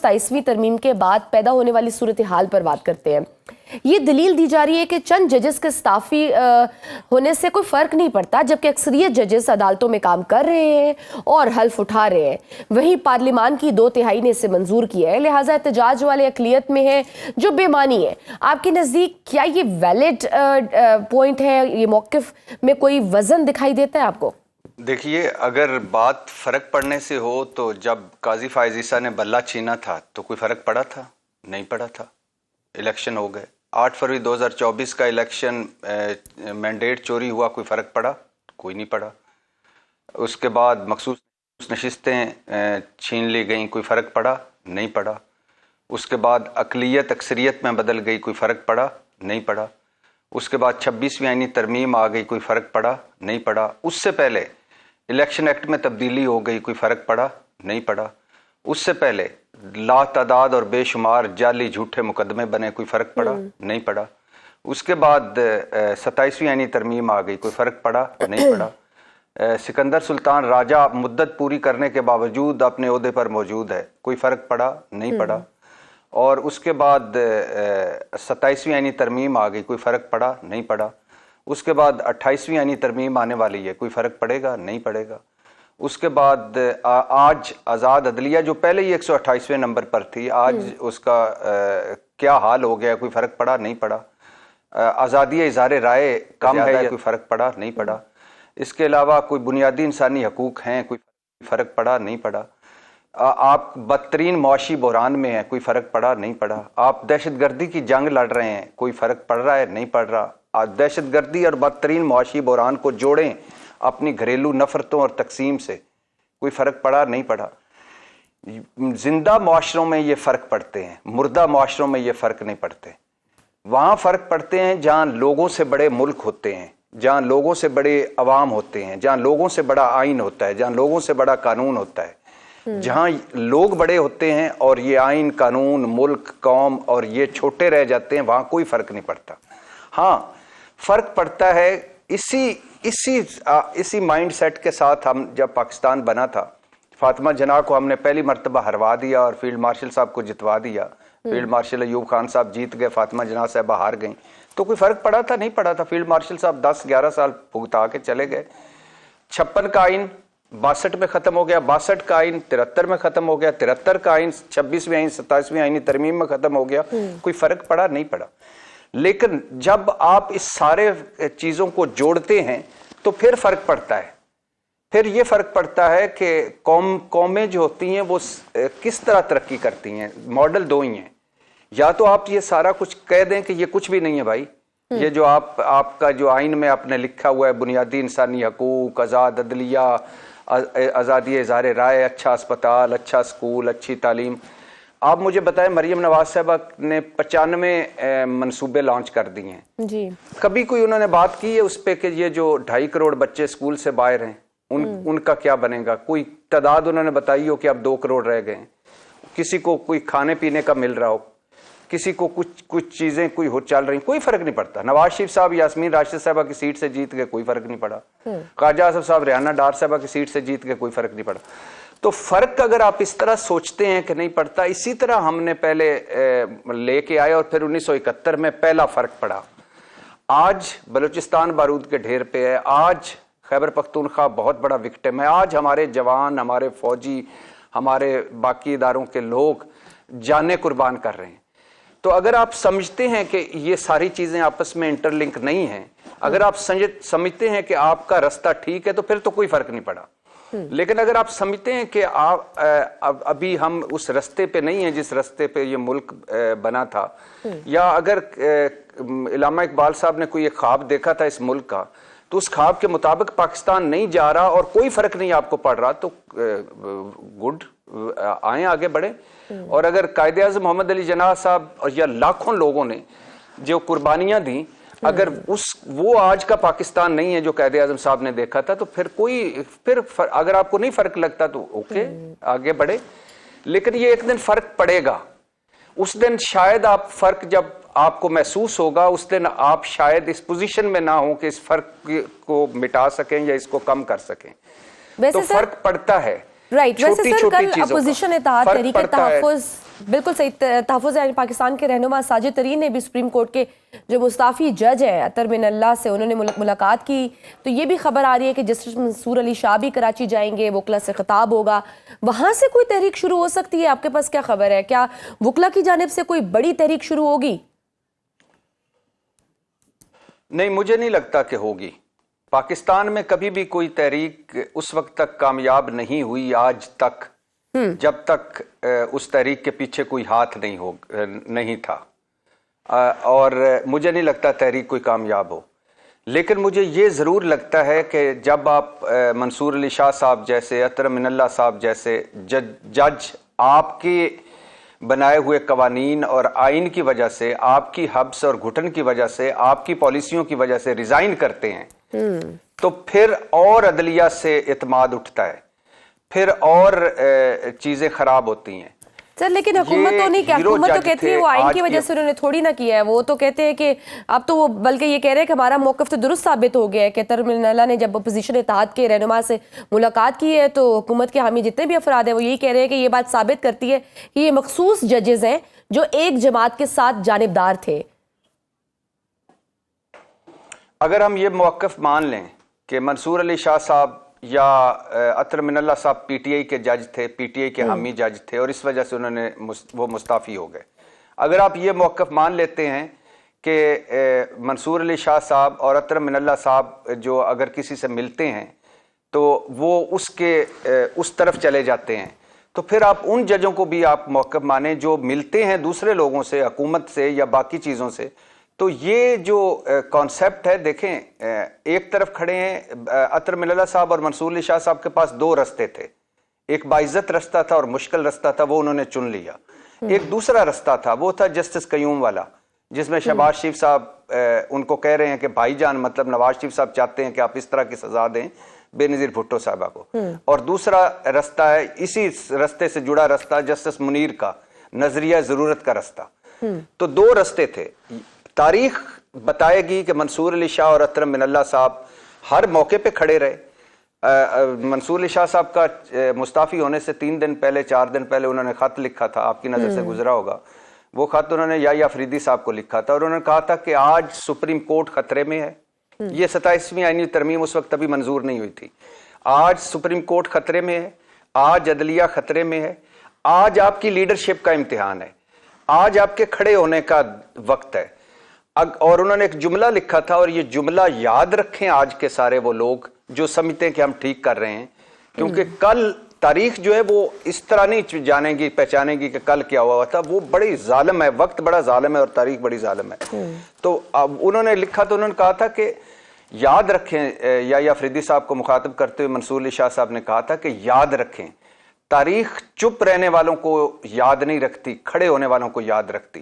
27वीं तरमीम के बाद पैदा होने वाली सूरत हाल पर बात करते हैं। ये दलील दी जा रही है कि चंद जजेस के इस्ताफी होने से कोई फ़र्क नहीं पड़ता, जबकि अक्सरियत जजेस अदालतों में काम कर रहे हैं और हल्फ उठा रहे हैं। वहीं पार्लिमान की 2/3 ने इसे मंजूर किया है, लिहाजा एहतजाज वाले अक़लियत में है जो बेमानी है। आपके नज़दीक क्या ये वैलिड पॉइंट है? ये मौक़िफ़ में कोई वज़न दिखाई देता है आपको? देखिए, अगर बात फ़र्क पड़ने से हो तो जब काजी फ़ाइज़ ईसा ने बल्ला छीना था तो कोई फ़र्क पड़ा था? नहीं पड़ा था। इलेक्शन हो गए। 8 फरवरी 2024 का इलेक्शन मैंडेट चोरी हुआ, कोई फ़र्क पड़ा? कोई नहीं पड़ा। उसके बाद मखसूस नशिस्तें छीन ली गई, कोई फ़र्क पड़ा? नहीं पड़ा। उसके बाद अक़लियत अक्सरियत में बदल गई, कोई फ़र्क पड़ा? नहीं पड़ा। उसके बाद 26वीं आईनी तरमीम आ गई, कोई फ़र्क पड़ा? नहीं पड़ा। उससे पहले इलेक्शन एक्ट में तब्दीली हो गई, कोई फ़र्क पड़ा? नहीं पड़ा। उससे पहले लातादाद और बेशुमार जाली झूठे मुकदमे बने, कोई फ़र्क पड़ा? नहीं पड़ा। उसके बाद 27वीं आईनी तरमीम आ गई, कोई फ़र्क पड़ा? नहीं पड़ा। सिकंदर सुल्तान राजा मुद्दत पूरी करने के बावजूद अपने ओहदे पर मौजूद है, कोई फ़र्क पड़ा? नहीं पड़ा। और उसके बाद 27वीं आईनी तरमीम आ गई, कोई फ़र्क पड़ा? नहीं पड़ा। उसके बाद 28वीं आईनी तरमीम आने वाली है, कोई फ़र्क पड़ेगा? नहीं पड़ेगा। उसके बाद आज आज़ाद अदलिया जो पहले ही 128वें नंबर पर थी, आज उसका क्या हाल हो गया, कोई फ़र्क पड़ा? नहीं पड़ा। आज़ादी इज़हार राय कम है, कोई फ़र्क पड़ा? नहीं पड़ा। इसके अलावा कोई बुनियादी इंसानी हकूक़ हैं, कोई फ़र्क पड़ा? नहीं पड़ा। आप बदतरीन मुआशी बहरान में हैं, कोई फ़र्क पड़ा? नहीं पड़ा। आप दहशतगर्दी की जंग लड़ रहे हैं, कोई फ़र्क पड़ रहा है? नहीं पड़ रहा। दहशतगर्दी और बदतरीन मुआशी बहरान को जोड़ें अपनी घरेलू नफ़रतों और तकसीम से, कोई फ़र्क पड़ा? नहीं पड़ा। जिंदा मुआशरों में ये फ़र्क पड़ते हैं, मुर्दा मुआशरों में ये फ़र्क नहीं पड़ते। वहाँ फ़र्क पड़ते हैं जहाँ लोगों से बड़े मुल्क होते हैं, जहाँ लोगों से बड़े अवाम होते हैं, जहाँ लोगों से बड़ा आइन होता है, जहाँ लोगों से बड़ा कानून होता है। जहाँ लोग बड़े होते हैं और ये आइन, कानून, मुल्क, कौम और ये छोटे रह जाते हैं, वहाँ कोई फ़र्क नहीं पड़ता। हाँ, फ़र्क पड़ता है इसी माइंड सेट के साथ हम जब पाकिस्तान बना था, फातिमा जना को हमने पहली मरतबा हरवा दिया और फील्ड मार्शल साहब को जितवा दिया। फील्ड मार्शल अयूब खान साहब जीत गए, फातिमा जना साहब हार गई, तो कोई फ़र्क पड़ा था? नहीं पड़ा था। फील्ड मार्शल साहब 10-11 साल भुगता के चले गए। 56 का आइन 62 में ख़त्म हो गया, 62 का आइन 73 में ख़त्म हो गया, 73 का आइन 26वीं आइन 27वीं आईनी तरमीम में ख़त्म हो गया, कोई फ़र्क पड़ा? नहीं पड़ा। लेकिन जब आप इस सारे चीज़ों को जोड़ते हैं तो फिर फ़र्क पड़ता है। फिर ये फ़र्क पड़ता है कि कौमें जो होती हैं वो किस तरह तरक्की करती हैं। मॉडल दो ही हैं, या तो आप ये सारा कुछ कह दें कि ये कुछ भी नहीं है भाई, ये जो आपका जो आइन में आपने लिखा हुआ है, बुनियादी इंसानी हकूक़, आज़ाद अदलिया, आज़ादी इज़हार राय, अच्छा अस्पताल, अच्छा स्कूल, अच्छी तालीम। आप मुझे बताएं, मरियम नवाज साहबा ने 95 मंसूबे लॉन्च कर दिए हैं जी। कभी कोई उन्होंने बात की है उस पर कि ये जो 2.5 करोड़ बच्चे स्कूल से बाहर हैं उनका क्या बनेगा? कोई तादाद उन्होंने बताई हो कि अब 2 करोड़ रह गए? किसी को कोई खाने पीने का मिल रहा हो, किसी को कुछ चीज़ें कोई हो चल रही, कोई फ़र्क नहीं पड़ता। नवाज शरीफ साहब यास्मीन राशिद साहबा की सीट से जीत गए, कोई फ़र्क नहीं पड़ा। ख्वाजा आसिफ साहब रियाना डार साहबा की सीट से जीत गए, कोई फ़र्क नहीं पड़ा। तो फ़र्क अगर आप इस तरह सोचते हैं कि नहीं पड़ता, इसी तरह हमने पहले लेके आए और फिर 1971 में पहला फ़र्क पड़ा। आज बलूचिस्तान बारूद के ढेर पे है, आज खैबर पख्तूनख्वा बहुत बड़ा विक्टिम है, आज हमारे जवान, हमारे फ़ौजी, हमारे बाकी इदारों के लोग जानें कुर्बान कर रहे हैं। तो अगर आप समझते हैं कि ये सारी चीज़ें आपस में इंटरलिंक नहीं हैं, अगर आप समझते हैं कि आपका रास्ता ठीक है, तो फिर तो कोई फ़र्क नहीं पड़ा। लेकिन अगर आप समझते हैं कि अभी हम उस रास्ते पे नहीं हैं जिस रास्ते पे ये मुल्क बना था, या अगर इल्लामा इकबाल साहब ने कोई एक ख्वाब देखा था इस मुल्क का, तो उस ख्वाब के मुताबिक पाकिस्तान नहीं जा रहा और कोई फ़र्क नहीं आपको पड़ रहा, तो गुड, आए आगे बढ़े। और अगर कायदे-ए-आज़म मोहम्मद अली जिन्ना साहब और या लाखों लोगों ने जो कुर्बानियाँ दी, अगर वो आज का पाकिस्तान नहीं है जो कायदे-ए-आज़म साहब ने देखा था, तो फिर अगर आपको नहीं फ़र्क लगता तो ओके, आगे बढ़े। लेकिन ये एक दिन फ़र्क पड़ेगा। उस दिन शायद आप फ़र्क जब आपको महसूस होगा, उस दिन आप शायद इस पोजीशन में ना हो कि इस फ़र्क को मिटा सकें या इसको कम कर सकें। तो फ़र्क पड़ता है। राइट, वैसे सर कल अपोजिशन इत्तेहाद तहरीक-ए-तहफ़्फ़ुज़ बिल्कुल सही। तहफ़्फ़ुज़ पाकिस्तान के रहनुमा साजिद तरीन ने भी सुप्रीम कोर्ट के जो मुस्ताफ़ी जज हैं अतर मिनल्ला से उन्होंने मुलाकात की। तो ये भी खबर आ रही है कि जस्टिस मंसूर अली शाह भी कराची जाएंगे, वकला से खिताब होगा, वहाँ से कोई तहरीक शुरू हो सकती है। आपके पास क्या खबर है, क्या वकला की जानिब से कोई बड़ी तहरीक शुरू होगी? नहीं, मुझे नहीं लगता कि होगी। पाकिस्तान में कभी भी कोई तहरीक उस वक्त तक कामयाब नहीं हुई आज तक जब तक उस तहरीक के पीछे कोई हाथ नहीं था। और मुझे नहीं लगता तहरीक कोई कामयाब हो। लेकिन मुझे ये ज़रूर लगता है कि जब आप मंसूर अली शाह साहब जैसे, अतर मिनल्ला साहब जैसे जज आपके बनाए हुए कवानीन और आइन की वजह से, आपकी हब्स और घुटन की वजह से, आपकी पॉलिसियों की वजह से रिजाइन करते हैं, तो फिर और अदलिया से इत्माद उठता है, फिर और चीजें खराब होती हैं। सर लेकिन हुकूमत तो नहीं, क्या हुकूमत तो कहती है वो आइन की वजह से उन्होंने थोड़ी ना किया है। वो तो कहते हैं कि अब तो वो बल्कि ये कह रहे हैं कि हमारा मौक़िफ़ तो दुरुस्त साबित हो गया है कि अतर मिनल्ला ने जब अपोजिशन इत्तेहाद के रहनुमा से मुलाकात की है तो हुकूमत के हामी जितने भी अफराद हैं वो यही कह रहे हैं कि ये बात साबित करती है कि ये मखसूस जजेस हैं जो एक जमात के साथ जानिबदार थे। अगर हम ये मौक़िफ़ मान लें कि मंसूर अली शाह साहब या अतर मिनल्ला साहब पीटीआई के जज थे, पीटीआई के हामी जज थे और इस वजह से उन्होंने वो मुस्ताफ़ी हो गए, अगर आप ये मौक़िफ़ मान लेते हैं कि मंसूर अली शाह साहब और अतर मिनल्ला साहब जो अगर किसी से मिलते हैं तो वो उस तरफ चले जाते हैं, तो फिर आप उन जजों को भी आप मौक़िफ़ माने जो मिलते हैं दूसरे लोगों से, हुकूमत से या बाकी चीज़ों से। तो ये जो कॉन्सेप्ट है, देखें एक तरफ खड़े हैं अतर मिनल्ला साहब और मंसूर अली शाह साहब के पास दो रास्ते थे, एक बाइज्जत रास्ता था और मुश्किल रास्ता था, वो उन्होंने चुन लिया। एक दूसरा रास्ता था, वो था जस्टिस कयूम वाला, जिसमें शहबाज शरीफ साहब उनको कह रहे हैं कि भाईजान, मतलब नवाज शरीफ साहब चाहते हैं कि आप इस तरह की सजा दें बेनज़ीर भुट्टो साहबा को। और दूसरा रास्ता है, इसी रास्ते से जुड़ा रास्ता, जस्टिस मुनीर का नजरिया ज़रूरत का रास्ता। तो दो रास्ते थे। तारीख बताएगी कि मंसूर अली शाह और अतर मिनल्ला साहब हर मौके पे खड़े रहे। मंसूर अली शाह साहब का मुस्ताफ़ी होने से 3 दिन पहले, 4 दिन पहले उन्होंने ख़त लिखा था, आपकी नज़र से गुजरा होगा। वो ख़त उन्होंने याह्या अफरीदी साहब को लिखा था और उन्होंने कहा था कि आज सुप्रीम कोर्ट खतरे में है। ये 27वीं आईनी तरमीम उस वक्त अभी मंजूर नहीं हुई थी। आज सुप्रीम कोर्ट खतरे में है, आज अदलिया खतरे में है, आज आपकी लीडरशिप का इम्तिहान है, आज आपके खड़े होने का वक्त है। और उन्होंने एक जुमला लिखा था और ये जुमला याद रखें आज के सारे वो लोग जो समझते हैं कि हम ठीक कर रहे हैं, क्योंकि कल तारीख जो है वो इस तरह नहीं जानेगी, पहचानेगी कि कल क्या हुआ था। वो बड़ी जालिम है, वक्त बड़ा जालिम है और तारीख बड़ी जालिम है। तो अब उन्होंने लिखा, तो उन्होंने कहा था कि याद रखें, याह्या अफरीदी साहब को मुखातिब करते हुए मंसूर अली शाह साहब ने कहा था कि याद रखें, तारीख चुप रहने वालों को याद नहीं रखती, खड़े होने वालों को याद रखती।